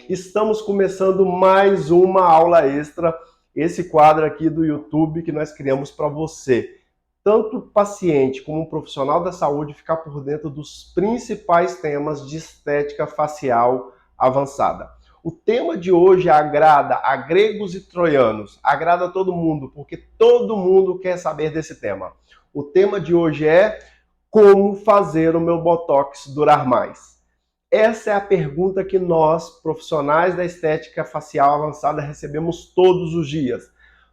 Estamos começando mais uma aula extra, esse quadro aqui do YouTube que nós criamos para você, tanto paciente como um profissional da saúde, ficar por dentro dos principais temas de estética facial avançada. O tema de hoje agrada a gregos e troianos, agrada a todo mundo, porque todo mundo quer saber desse tema. O tema de hoje é como fazer o meu Botox durar mais. Essa é a pergunta que nós, profissionais da estética facial avançada, recebemos todos os dias.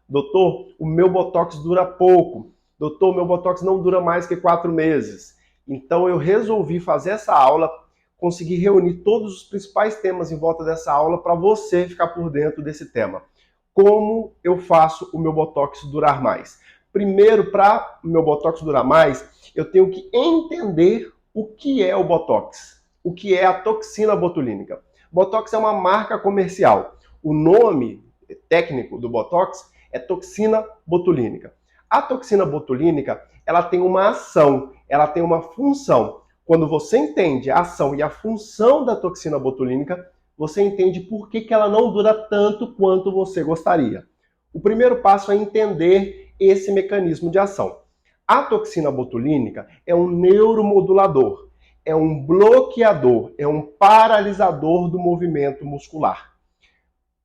Doutor, o meu Botox dura pouco. Doutor, o meu Botox não dura mais que 4 meses. Então eu resolvi fazer essa aula, conseguir reunir todos os principais temas em volta dessa aula para você ficar por dentro desse tema. Como eu faço o meu Botox durar mais? Primeiro, para o meu Botox durar mais, eu tenho que entender o que é o Botox. O que é a toxina botulínica. Botox é uma marca comercial. O nome técnico do Botox é toxina botulínica. A toxina botulínica, ela tem uma ação, ela tem uma função. Quando você entende a ação e a função da toxina botulínica, você entende por que ela não dura tanto quanto você gostaria. O primeiro passo é entender esse mecanismo de ação. A toxina botulínica é um neuromodulador, é um bloqueador, é um paralisador do movimento muscular.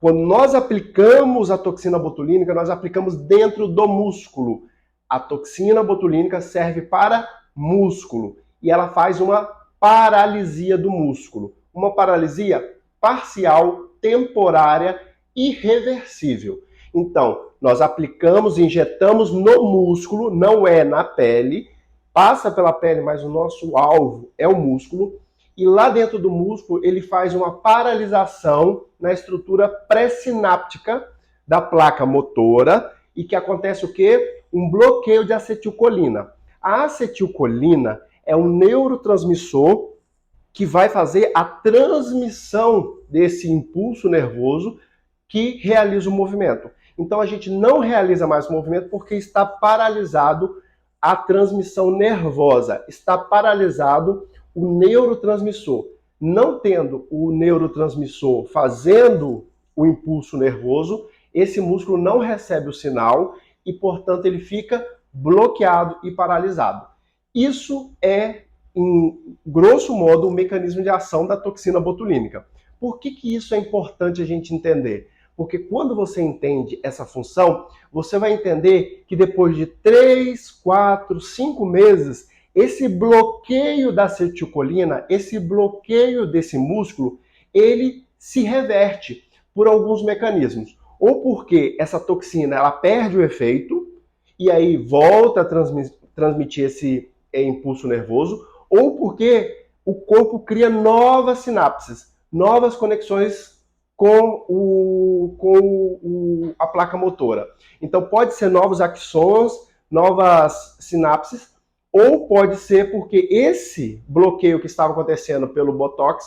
Quando nós aplicamos a toxina botulínica, nós aplicamos dentro do músculo. A toxina botulínica serve para músculo e ela faz uma paralisia do músculo. Uma paralisia parcial, temporária, irreversível. Então, nós aplicamos, injetamos no músculo, não é na pele, passa pela pele, mas o nosso alvo é o músculo, e lá dentro do músculo ele faz uma paralisação na estrutura pré-sináptica da placa motora, e que acontece o quê? Um bloqueio de acetilcolina. A acetilcolina é um neurotransmissor que vai fazer a transmissão desse impulso nervoso que realiza o movimento. Então a gente não realiza mais o movimento porque está paralisado a transmissão nervosa, está paralisado o neurotransmissor. Não tendo o neurotransmissor fazendo o impulso nervoso, esse músculo não recebe o sinal e, portanto, ele fica bloqueado e paralisado. Isso é, em grosso modo, o mecanismo de ação da toxina botulínica. Por que isso é importante a gente entender? Porque quando você entende essa função, você vai entender que depois de 3, 4, 5 meses, esse bloqueio da acetilcolina, esse bloqueio desse músculo, ele se reverte por alguns mecanismos. Ou porque essa toxina ela perde o efeito e aí volta a transmitir esse impulso nervoso, ou porque o corpo cria novas sinapses, novas conexões com a placa motora. Então pode ser novos axons, novas sinapses, ou pode ser porque esse bloqueio que estava acontecendo pelo Botox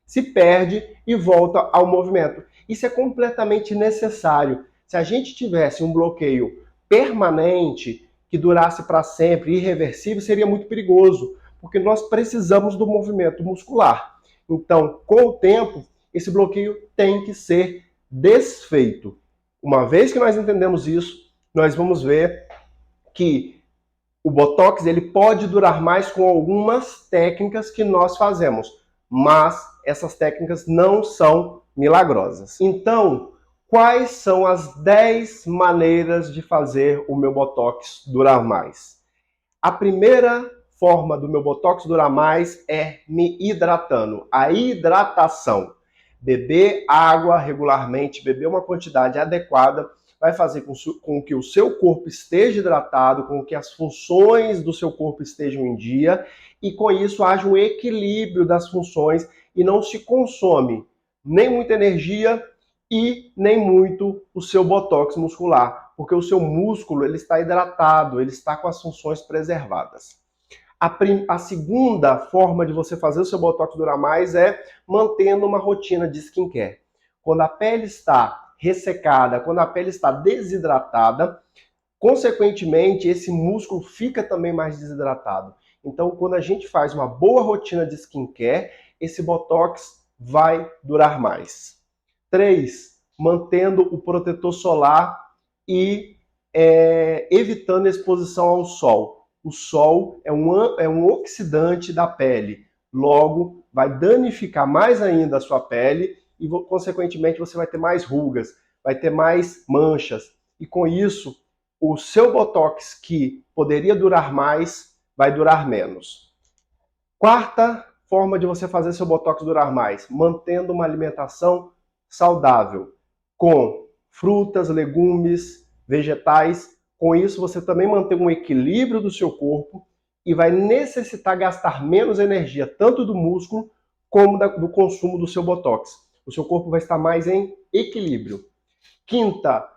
se perde e volta ao movimento. Isso é completamente necessário. Se a gente tivesse um bloqueio permanente, que durasse para sempre, irreversível, seria muito perigoso, porque nós precisamos do movimento muscular. Então, com o tempo, esse bloqueio tem que ser desfeito. Uma vez que nós entendemos isso, nós vamos ver que o Botox ele pode durar mais com algumas técnicas que nós fazemos, mas essas técnicas não são milagrosas. Então, quais são as 10 maneiras de fazer o meu Botox durar mais? A primeira forma do meu Botox durar mais é me hidratando. A hidratação. Beber água regularmente, beber uma quantidade adequada, vai fazer com que o seu corpo esteja hidratado, com que as funções do seu corpo estejam em dia, e com isso haja um equilíbrio das funções e não se consome nem muita energia e nem muito o seu botox muscular, porque o seu músculo ele está hidratado, ele está com as funções preservadas. A segunda forma de você fazer o seu botox durar mais é mantendo uma rotina de skincare. Quando a pele está ressecada, quando a pele está desidratada, consequentemente esse músculo fica também mais desidratado. Então, quando a gente faz uma boa rotina de skincare, esse Botox vai durar mais. 3. Mantendo o protetor solar e evitando a exposição ao sol. O sol é um oxidante da pele, logo vai danificar mais ainda a sua pele e, consequentemente, você vai ter mais rugas, vai ter mais manchas. E com isso, o seu Botox, que poderia durar mais, vai durar menos. Quarta forma de você fazer seu Botox durar mais, mantendo uma alimentação saudável, com frutas, legumes, vegetais. Com isso, você também mantém um equilíbrio do seu corpo e vai necessitar gastar menos energia, tanto do músculo como do consumo do seu Botox. O seu corpo vai estar mais em equilíbrio. Quinta,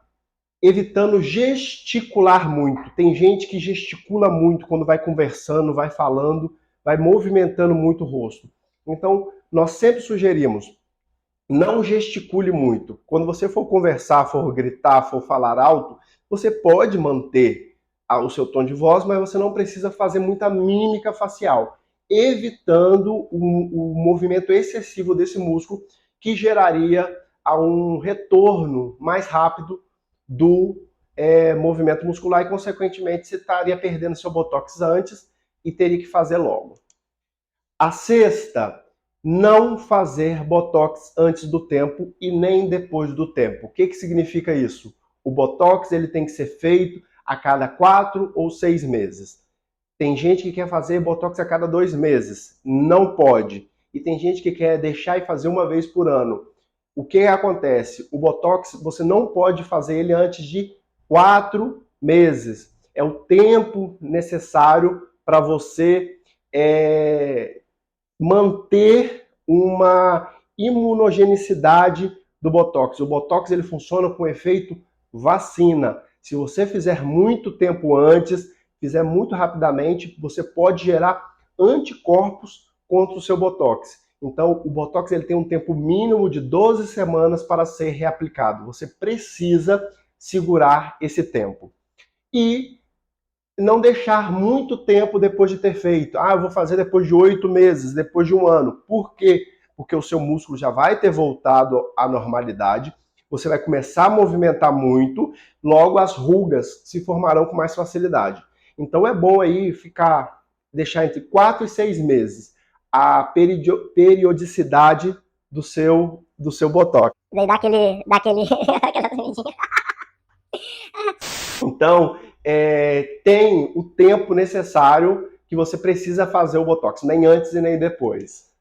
evitando gesticular muito. Tem gente que gesticula muito quando vai conversando, vai falando, vai movimentando muito o rosto. Então, nós sempre sugerimos, não gesticule muito. Quando você for conversar, for gritar, for falar alto, você pode manter o seu tom de voz, mas você não precisa fazer muita mímica facial, evitando o movimento excessivo desse músculo, que geraria um retorno mais rápido do movimento muscular e, consequentemente, você estaria perdendo seu Botox antes e teria que fazer logo. A sexta, não fazer Botox antes do tempo e nem depois do tempo. O que significa isso? O Botox ele tem que ser feito a cada 4 ou 6 meses. Tem gente que quer fazer Botox a cada 2 meses. Não pode. E tem gente que quer deixar e fazer uma vez por ano. O que acontece? O Botox, você não pode fazer ele antes de 4 meses. É o tempo necessário para você manter uma imunogenicidade do Botox. O Botox ele funciona com efeito vacina. Se você fizer muito tempo antes, fizer muito rapidamente, você pode gerar anticorpos contra o seu Botox. Então, o Botox ele tem um tempo mínimo de 12 semanas para ser reaplicado. Você precisa segurar esse tempo. E não deixar muito tempo depois de ter feito. Eu vou fazer depois de 8 meses, depois de um ano. Por quê? Porque o seu músculo já vai ter voltado à normalidade, você vai começar a movimentar muito, logo as rugas se formarão com mais facilidade. Então é bom aí deixar entre 4 e 6 meses a periodicidade do seu Botox. Daí dá aquela tremidinha. Então, tem o tempo necessário que você precisa fazer o Botox, nem antes e nem depois.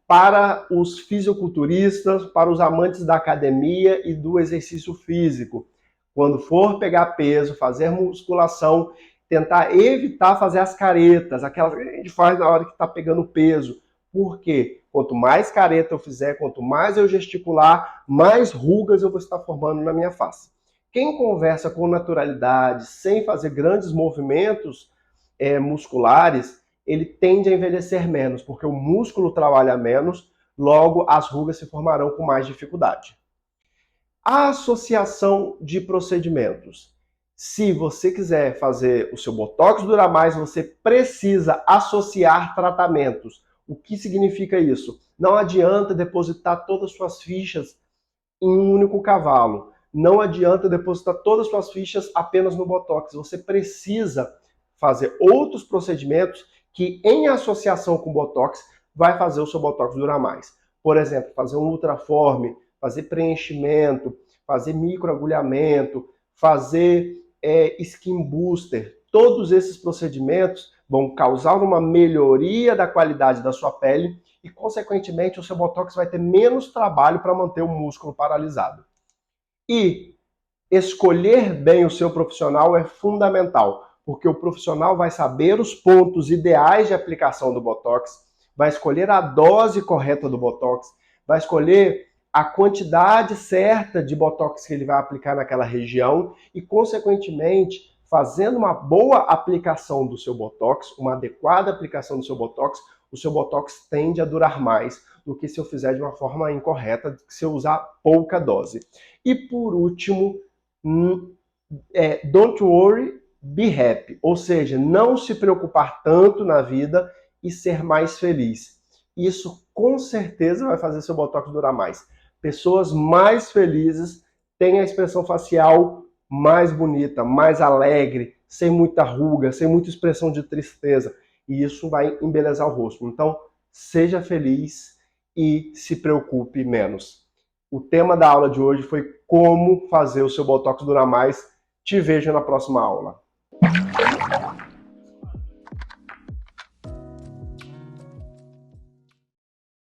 Para os fisiculturistas, para os amantes da academia e do exercício físico, quando for pegar peso, fazer musculação, tentar evitar fazer as caretas, aquelas que a gente faz na hora que está pegando peso. Por quê? Quanto mais careta eu fizer, quanto mais eu gesticular, mais rugas eu vou estar formando na minha face. Quem conversa com naturalidade, sem fazer grandes movimentos musculares, ele tende a envelhecer menos, porque o músculo trabalha menos, logo as rugas se formarão com mais dificuldade. A associação de procedimentos. Se você quiser fazer o seu Botox durar mais, você precisa associar tratamentos. O que significa isso? Não adianta depositar todas as suas fichas em um único cavalo. Não adianta depositar todas as suas fichas apenas no Botox. Você precisa fazer outros procedimentos que, em associação com o Botox, vai fazer o seu Botox durar mais. Por exemplo, fazer um ultraforme, fazer preenchimento, fazer microagulhamento, fazer skin booster. Todos esses procedimentos vão causar uma melhoria da qualidade da sua pele e, consequentemente, o seu Botox vai ter menos trabalho para manter o músculo paralisado. E escolher bem o seu profissional é fundamental, porque o profissional vai saber os pontos ideais de aplicação do Botox, vai escolher a dose correta do Botox, vai escolher a quantidade certa de Botox que ele vai aplicar naquela região e, consequentemente, fazendo uma boa aplicação do seu Botox, uma adequada aplicação do seu Botox, o seu Botox tende a durar mais do que se eu fizer de uma forma incorreta, se eu usar pouca dose. E por último, don't worry, be happy, ou seja, não se preocupar tanto na vida e ser mais feliz. Isso com certeza vai fazer seu Botox durar mais. Pessoas mais felizes têm a expressão facial mais bonita, mais alegre, sem muita ruga, sem muita expressão de tristeza. E isso vai embelezar o rosto. Então, seja feliz e se preocupe menos. O tema da aula de hoje foi como fazer o seu Botox durar mais. Te vejo na próxima aula.